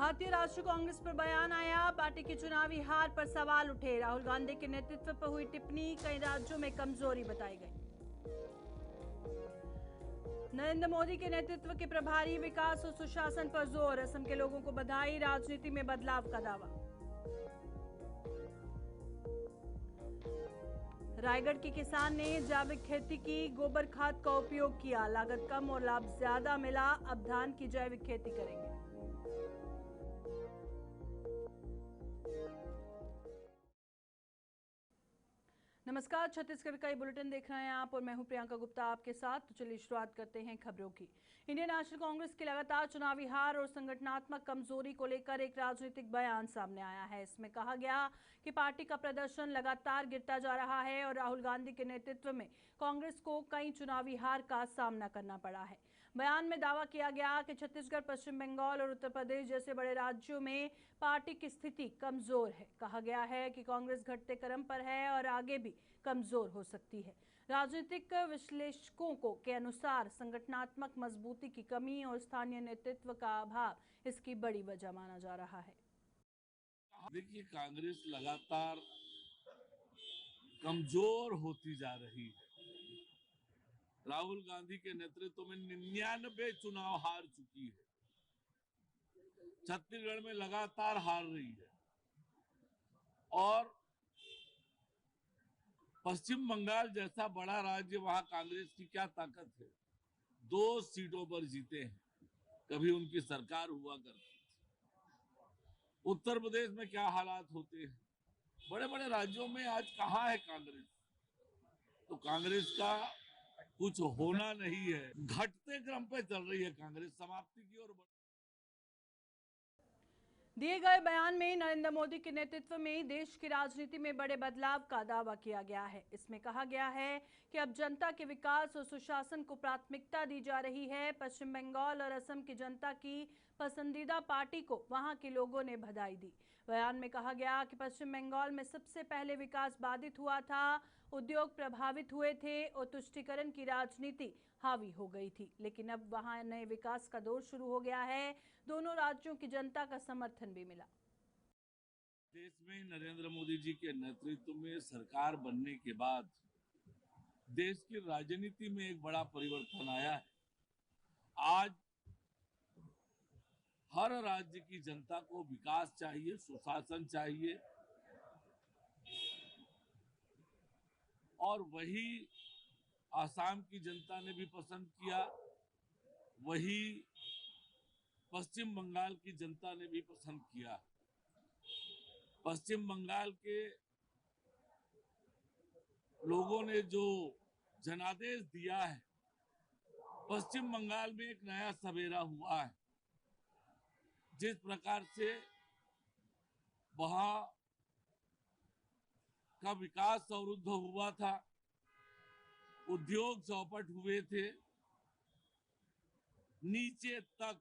भारतीय राष्ट्रीय कांग्रेस पर बयान आया। पार्टी की चुनावी हार पर सवाल उठे। राहुल गांधी के नेतृत्व पर हुई टिप्पणी कई राज्यों में कमजोरी बताई गई। नरेंद्र मोदी के नेतृत्व के प्रभारी विकास और सुशासन पर जोर। असम के लोगों को बधाई। राजनीति में बदलाव का दावा। रायगढ़ के किसान ने जैविक खेती की। गोबर खाद का उपयोग किया। लागत कम और लाभ ज्यादा मिला। अब धान की जैविक खेती करेंगे। नमस्कार, छत्तीसगढ़ का ये बुलेटिन देख रहे हैं आप और मैं हूं प्रियंका गुप्ता आपके साथ। तो चलिए शुरुआत करते हैं खबरों की। इंडियन नेशनल कांग्रेस की लगातार चुनावी हार और संगठनात्मक कमजोरी को लेकर एक राजनीतिक बयान सामने आया है। इसमें कहा गया कि पार्टी का प्रदर्शन लगातार गिरता जा रहा है और राहुल गांधी के नेतृत्व में कांग्रेस को कई चुनावी हार का सामना करना पड़ा है। बयान में दावा किया गया कि छत्तीसगढ़, पश्चिम बंगाल और उत्तर प्रदेश जैसे बड़े राज्यों में पार्टी की स्थिति कमजोर है। कहा गया है कि कांग्रेस घटते क्रम पर है और आगे भी कमजोर हो सकती है। राजनीतिक विश्लेषकों के अनुसार संगठनात्मक मजबूती की कमी और स्थानीय नेतृत्व का अभाव इसकी बड़ी वजह माना जा रहा है। देखिए, कांग्रेस लगातार कमजोर होती जा रही है। राहुल गांधी के नेतृत्व में 99 चुनाव हार चुकी है। छत्तीसगढ़ में लगातार हार रही है और पश्चिम बंगाल जैसा बड़ा राज्य, वहां कांग्रेस की क्या ताकत है। 2 सीटों पर जीते हैं, कभी उनकी सरकार हुआ करती थी। उत्तर प्रदेश में क्या हालात होते हैं। बड़े बड़े राज्यों में आज कहां है कांग्रेस। तो कांग्रेस का कुछ होना नहीं है। घटते क्रम पे चल रही है कांग्रेस, समाप्ति की ओर। दिए गए बयान में नरेंद्र मोदी के नेतृत्व में देश की राजनीति में बड़े बदलाव का दावा किया गया है। इसमें कहा गया है कि अब जनता के विकास और सुशासन को प्राथमिकता दी जा रही है। पश्चिम बंगाल और असम की जनता की पसंदीदा पार्टी को वहां के लोगों ने बधाई दी। बयान में कहा गया कि पश्चिम बंगाल में सबसे पहले विकास बाधित हुआ था, उद्योग प्रभावित हुए थे और तुष्टीकरण की राजनीति हावी हो गई थी, लेकिन अब वहां नए विकास का दौर शुरू हो गया है। दोनों राज्यों की जनता का समर्थन भी मिला। देश में नरेंद्र मोदी जी के नेतृत्व में सरकार बनने के बाद देश की राजनीति में एक बड़ा परिवर्तन आया है। आज हर राज्य की जनता को विकास चाहिए, सुशासन चाहिए और वही आसाम की जनता ने भी पसंद किया, वही पश्चिम बंगाल की जनता ने भी पसंद किया। पश्चिम बंगाल के लोगों ने जो जनादेश दिया है, पश्चिम बंगाल में एक नया सवेरा हुआ है। जिस प्रकार से वहां का विकास अवरुद्ध हुआ था, उद्योग चौपट हुए थे, नीचे तक।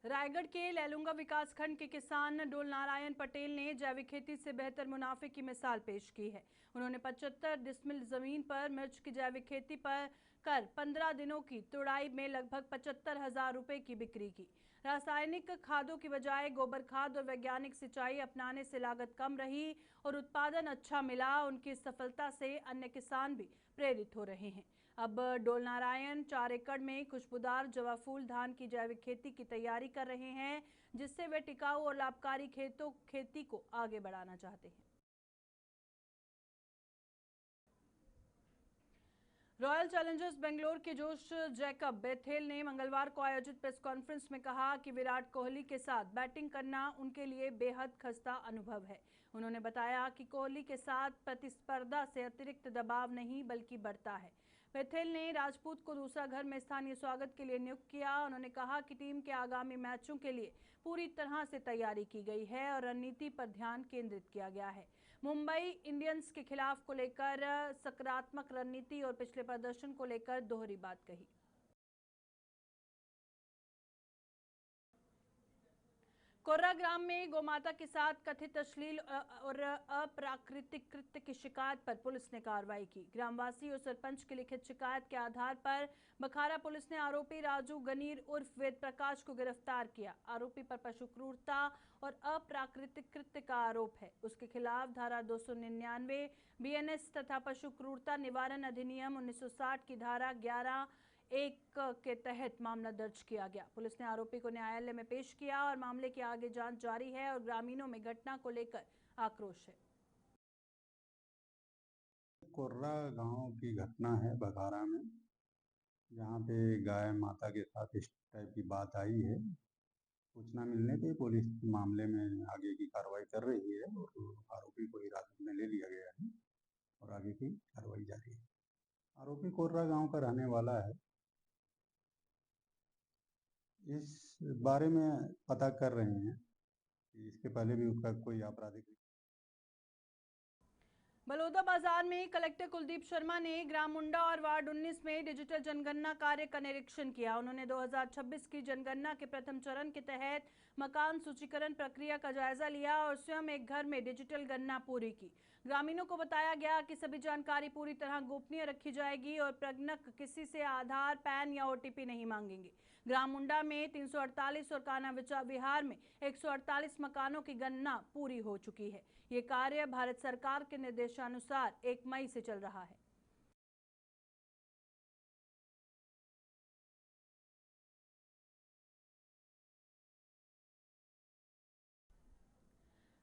रायगढ़ के लैलूंगा विकासखंड के किसान डोल नारायण पटेल ने जैविक खेती से बेहतर मुनाफे की मिसाल पेश की है। उन्होंने 75 डिसमिल जमीन पर मिर्च की जैविक खेती पर कर 15 दिनों की तुड़ाई में लगभग 75,000 रुपए की बिक्री की। रासायनिक खादों की बजाय गोबर खाद और वैज्ञानिक सिंचाई अपनाने से लागत कम रही और उत्पादन अच्छा मिला। उनकी सफलता से अन्य किसान भी प्रेरित हो रहे हैं। अब डोल नारायण 4 एकड़ में खुशबूदार जवा फूल धान की जैविक खेती की तैयारी कर रहे हैं, जिससे वे टिकाऊ और लाभकारी खेती को आगे बढ़ाना चाहते हैं। रॉयल चैलेंजर्स बेंगलोर के जोश जैकब बेथेल ने मंगलवार को आयोजित प्रेस कॉन्फ्रेंस में कहा कि विराट कोहली के साथ बैटिंग करना उनके लिए बेहद खस्ता अनुभव है। उन्होंने बताया कि कोहली के साथ प्रतिस्पर्धा से अतिरिक्त दबाव नहीं बल्कि बढ़ता है। बेथेल ने राजपूत को दूसरा घर में स्थानीय स्वागत के लिए नियुक्त किया। उन्होंने कहा कि टीम के आगामी मैचों के लिए पूरी तरह से तैयारी की गई है और रणनीति पर ध्यान केंद्रित किया गया है। मुंबई इंडियंस के खिलाफ को लेकर सकारात्मक रणनीति और पिछले प्रदर्शन को लेकर दोहरी बात कही। कोर्रा ग्राम में गोमाता के साथ कथित अश्लील और अप्राकृतिक कृत्य की शिकायत पर पुलिस ने कार्रवाई की। ग्रामवासी और सरपंच की लिखित शिकायत के आधार पर बखारा पुलिस ने आरोपी राजू गनीर उर्फ वेद प्रकाश को गिरफ्तार किया। आरोपी पर पशु क्रूरता और अप्राकृतिक कृत्य का आरोप है। उसके खिलाफ धारा 299 बीएनएस तथा पशु क्रूरता निवारण अधिनियम 1960 की धारा 11(1) के तहत मामला दर्ज किया गया। पुलिस ने आरोपी को न्यायालय में पेश किया और मामले की आगे जांच जारी है और ग्रामीणों में घटना को लेकर आक्रोश है। कोर्रा गांव की घटना है बघारा में, जहां पे गाय माता के साथ इस टाइप की बात आई है। सूचना मिलने पे पुलिस मामले में आगे की कार्रवाई कर रही है और आरोपी को हिरासत में ले लिया गया है और आगे की कार्रवाई जारी है। आरोपी कोर्रा गांव का रहने वाला है। इस बारे में पता कर रहे हैं कि इसके पहले भी उसका कोई आपराधिक। बलौदा बाजार में कलेक्टर कुलदीप शर्मा ने ग्राम मुंडा और वार्ड 19 में डिजिटल जनगणना कार्य का निरीक्षण किया। उन्होंने 2026 की जनगणना के प्रथम चरण के तहत मकान सूचीकरण प्रक्रिया का जायजा लिया और स्वयं एक घर में डिजिटल गणना पूरी की। ग्रामीणों को बताया गया कि सभी जानकारी पूरी तरह गोपनीय रखी जाएगी और प्रगणक किसी से आधार, पैन या ओटीपी नहीं मांगेंगे। ग्राम मुंडा में 348 और कान्हा विहार में 148 मकानों की गणना पूरी हो चुकी है। ये कार्य भारत सरकार के निर्देशानुसार 1 मई से चल रहा है।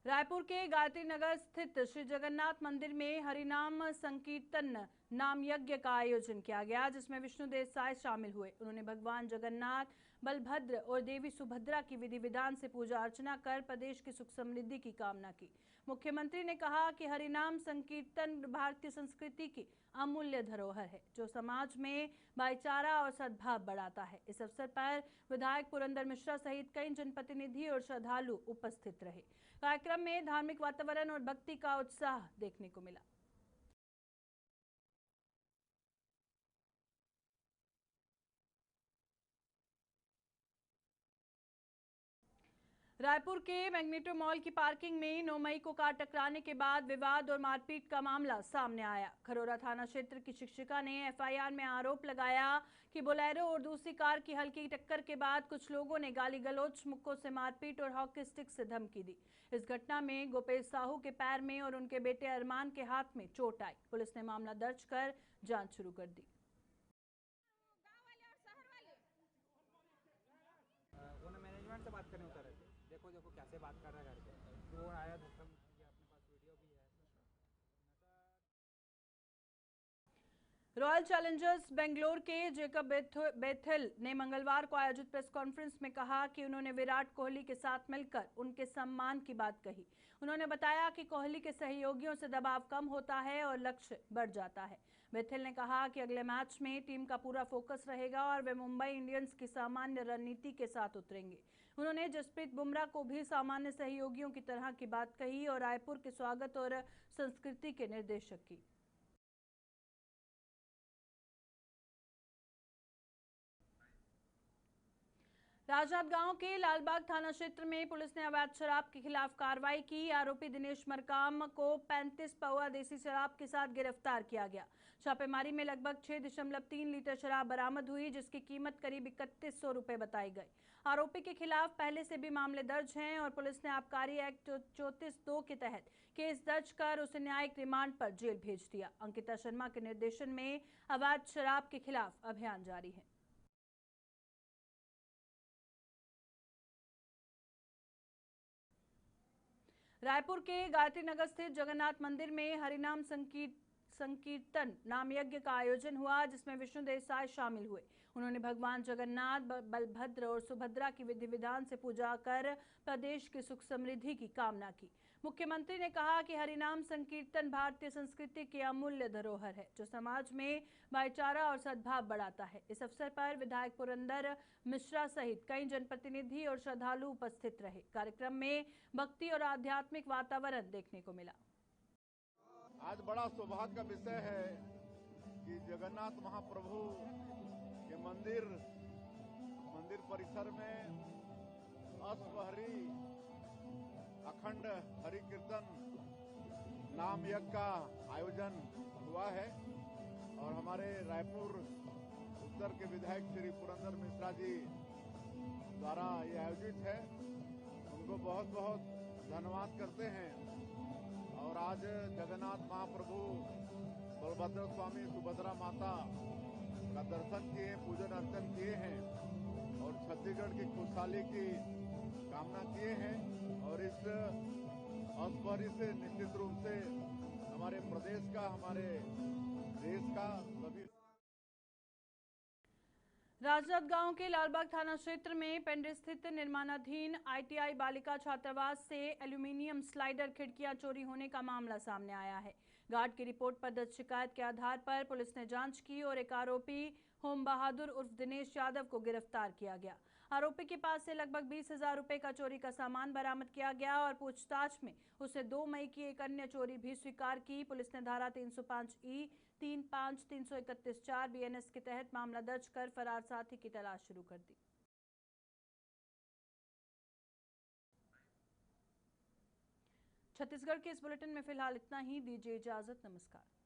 रायपुर के गायत्री नगर स्थित श्री जगन्नाथ मंदिर में हरिनाम संकीर्तन नाम यज्ञ का आयोजन किया गया, जिसमें विष्णु देसाई शामिल हुए। उन्होंने भगवान जगन्नाथ, बलभद्र और देवी सुभद्रा की विधि विधान से पूजा अर्चना कर प्रदेश की सुख समृद्धि की कामना की। मुख्यमंत्री ने कहा कि हरिनाम संकीर्तन भारतीय संस्कृति की अमूल्य धरोहर है, जो समाज में भाईचारा और सद्भाव बढ़ाता है। इस अवसर पर विधायक पुरंदर मिश्रा सहित कई जनप्रतिनिधि और श्रद्धालु उपस्थित रहे। कार्यक्रम में धार्मिक वातावरण और भक्ति का उत्साह देखने को मिला। रायपुर के मैग्नेटो मॉल की पार्किंग में 9 मई को कार टकराने के बाद विवाद और मारपीट का मामला सामने आया। खरोरा थाना क्षेत्र की शिक्षिका ने एफआईआर में आरोप लगाया कि बोलेरो और दूसरी कार की हल्की टक्कर के बाद कुछ लोगों ने गाली गलौज, मुक्कों से मारपीट और हॉकी स्टिक से धमकी दी। इस घटना में गोपेश साहू के पैर में और उनके बेटे अरमान के हाथ में चोट आई। पुलिस ने मामला दर्ज कर जांच शुरू कर दी। मैनेजमेंट से बात करने उतर रहे थे, देखो कैसे बात कर रहा है करके, वो आया धक्का मुक्की, अपने पास वीडियो भी है। रॉयल चैलेंजर्स बेंगलोर के जेकब बेथेल ने मंगलवार को आयोजित प्रेस कॉन्फ्रेंस में कहा कि उन्होंने विराट कोहली के साथ मिलकर उनके सम्मान की बात कही। उन्होंने बताया कि कोहली के सहयोगियों से दबाव कम होता है और लक्ष्य बढ़ जाता है। बेथेल ने कहा कि अगले मैच में टीम का पूरा फोकस रहेगा और वे मुंबई इंडियंस की सामान्य रणनीति के साथ उतरेंगे। उन्होंने जसप्रीत बुमराह को भी सामान्य सहयोगियों की तरह की बात कही और रायपुर के स्वागत और संस्कृति के निर्देशक की। राजनांदगांव के लालबाग थाना क्षेत्र में पुलिस ने अवैध शराब के खिलाफ कार्रवाई की। आरोपी दिनेश मरकाम को 35 पौवा देसी शराब के साथ गिरफ्तार किया गया। छापेमारी में लगभग 6.3 लीटर शराब बरामद हुई, जिसकी कीमत करीब 3100 रुपए बताई गई। आरोपी के खिलाफ पहले से भी मामले दर्ज हैं और पुलिस ने आबकारी एक्ट 34(2) के तहत केस दर्ज कर उसे न्यायिक रिमांड पर जेल भेज दिया। अंकिता शर्मा के निर्देशन में अवैध शराब के खिलाफ अभियान जारी है। रायपुर के गायत्री नगर स्थित जगन्नाथ मंदिर में हरिनाम संकीर्तन नाम यज्ञ का आयोजन हुआ, जिसमें विष्णु देसाई शामिल हुए। उन्होंने भगवान जगन्नाथ, बलभद्र और सुभद्रा की विधि विधान से पूजा कर प्रदेश की सुख समृद्धि की कामना की। मुख्यमंत्री ने कहा कि हरिनाम संकीर्तन भारतीय संस्कृति की अमूल्य धरोहर है, जो समाज में भाईचारा और सद्भाव बढ़ाता है। इस अवसर पर विधायक पुरंदर मिश्रा सहित कई जनप्रतिनिधि और श्रद्धालु उपस्थित रहे। कार्यक्रम में भक्ति और आध्यात्मिक वातावरण देखने को मिला। आज बड़ा सौभाग्य का विषय है कि जगन्नाथ महाप्रभु के मंदिर परिसर में अश्वहरी अखंड हरि कीर्तन नाम यज्ञ का आयोजन हुआ है और हमारे रायपुर उत्तर के विधायक श्री पुरंदर मिश्रा जी द्वारा ये आयोजित है। उनको बहुत बहुत धन्यवाद करते हैं। और आज जगन्नाथ महाप्रभु बलभद्र स्वामी सुभद्रा माता का दर्शन किए, पूजन अर्चन किए हैं और छत्तीसगढ़ की खुशहाली की कामना किए हैं। और इस अश्वहरी से निश्चित रूप से हमारे प्रदेश का, हमारे देश का सभी। राजनांदगांव के लालबाग थाना क्षेत्र में पेंड्रे स्थित निर्माणाधीन आईटीआई बालिका छात्रावास से एल्यूमीनियम स्लाइडर खिड़कियां चोरी होने का मामला सामने आया है। गार्ड की रिपोर्ट पर दर्ज शिकायत के आधार पर पुलिस ने जांच की और एक आरोपी होम बहादुर उर्फ दिनेश यादव को गिरफ्तार किया गया। आरोपी के पास से लगभग 20,000 रुपए का चोरी का सामान बरामद किया गया और पूछताछ में उसने 2 मई की एक अन्य चोरी भी स्वीकार की। पुलिस ने धारा 305E, 35, 331(4) BNS के तहत मामला दर्ज कर फरार साथी की तलाश शुरू कर दी। छत्तीसगढ़ के इस बुलेटिन में फिलहाल इतना ही। दीजिए इजाजत। नमस्कार।